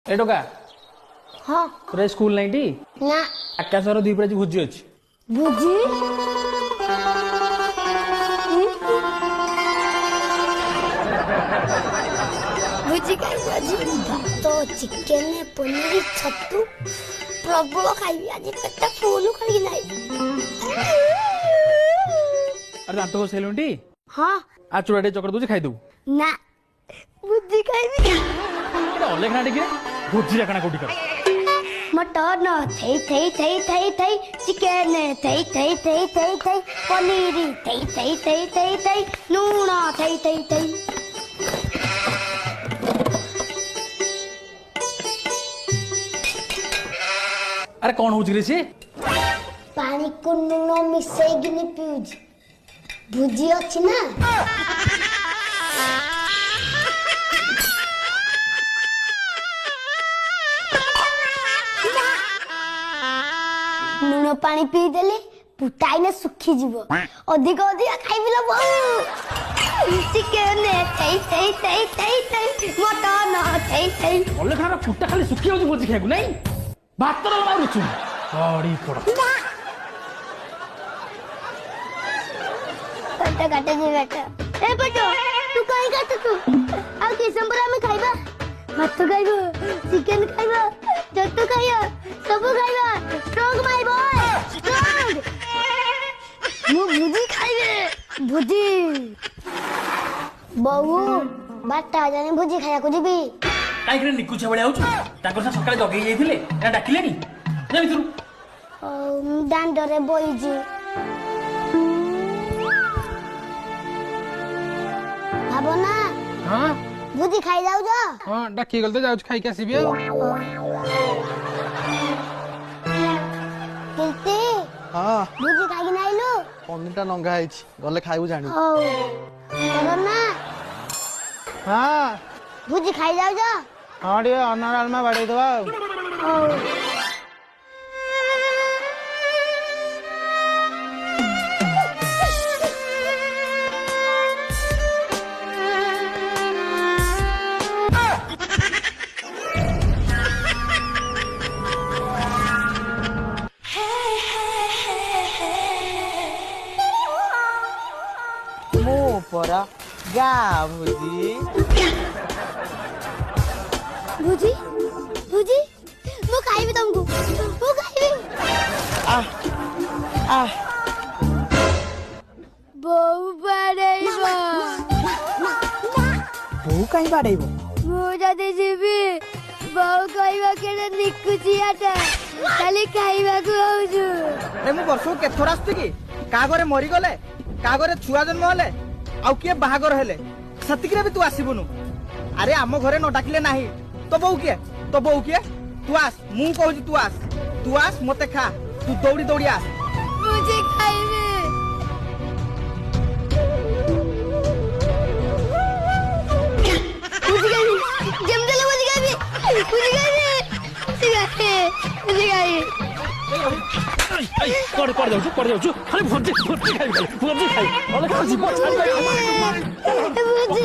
ए टोका हाँ तोर स्कूल नहीं टी ना आकाशर दुई आज भोजी अच्छी बुझी बुझी खाई भात चिकेन पनीर छतु प्रबल खाइबी आज पेट फुल खाई नहीं अरे दांत घोष टी हाँ आ चूड़ा चकड़ दूसरी खाईदेबू ना बुझी खाइबी अले खाना टे भोजी राखना कौटी कर मटन थई थई थई थई थई चिकेन थई थई थई थई थई पनीर थई थई थई थई थई नून थई थई थई अरे कौन हो सी पानी को लूण मिसैकिनी पिउज भुजी अछि ना लूण पानी पी देले पुटाइने सुखी जीव अधिक अधिक खाइबिला बहु चिकेन थई थई थई थई थई मटन थई थई अले खाना फुटा खाली सुखी हो भोजी खाइबू नहीं भात रो मारुछु बड़ी पड़ काटे काटे जी बेटा ए बेटा तू काई काटे तू आ दिसंबर में खाइबा भात खाइबो चिकेन खाइबो जट्टू खाइबो सब खाइबा स्ट्रॉन्ग माय बॉय स्ट्रॉन्ग मु भुजी खाइबे भुजी बहु बाटा जाने भुजी खाया को जीबी काई करे निकु छबळे आउछु ताकर सा सकाळे जगई जाइथिले एटा डाकिलेनी जा भितरु दांडरे बोइजी भाबना हाँ भुजी खाई जाऊ जा हाँ डाकी गल तो जाउछ खाई के आसीबी किल्ती हाँ भुजी खाई नाइलो पनीरटा नंगा ହେଇଛି ଗଲେ ଖାଇବୁ ଜାଣି ହଉ କରନା हाँ ଭୁଜି ଖାଇ ଯାଉଛ हाँ ଟିକେ ଅନ୍ନ ଡାଲମା ବାଡେଇ ଦବା ଆଉ ହଉ ମୁଁ ପରା ଗା ଭୁଜି ଭୁଜି ଭୁଜି ମୁଁ ଖାଇବି ତମକୁ ମୁଁ ଖାଇବି ଆ ଆ ବୋଉ ବାଡେଇବ ବୋଉ କାଇଁ ବାଡେଇବ ମୁଁ ଯଦି ଯିବି ବୋଉ କହିବ କେତେ ନିକୁଚିଆଟା ଖାଲି ଖାଇବାକୁ ହଉଛୁ ଆରେ ମୁଁ ବର୍ଷକୁ କେଥର ଆସୁଛି କି କାହା ଘରେ ମରିଗଲେ କାହା ଘରେ ଛୁଆ ଜନ୍ମ ହେଲେ ଆଉ କିଏ ବାହାଘର ହେଲେ ସେତିକିରେ ବି ତୁ ଆସିବୁନୁ ଆରେ ଆମ ଘରେ ନ ଡାକିଲେ ନାହିଁ ତୋ ବୋଉ କିଏ ତୁ ଆସ ମୁଁ କହୁଛି ତୁ ଆସ ମତେ ଖା ତୁ ଦୌଡ଼ି ଦୌଡ଼ି ଆସ ଭୁଜି ଖାଇବି ଭୁଜି ଖାଇବି ଯେମିତି ହେଲେ ଭୁଜି ଖାଇବି ଭୁଜି ଖାଇବି ଭୁଜି ଖାଇବି कर जाउछु खाली भोजी खाइ अले खाना जीव छाडी भुजी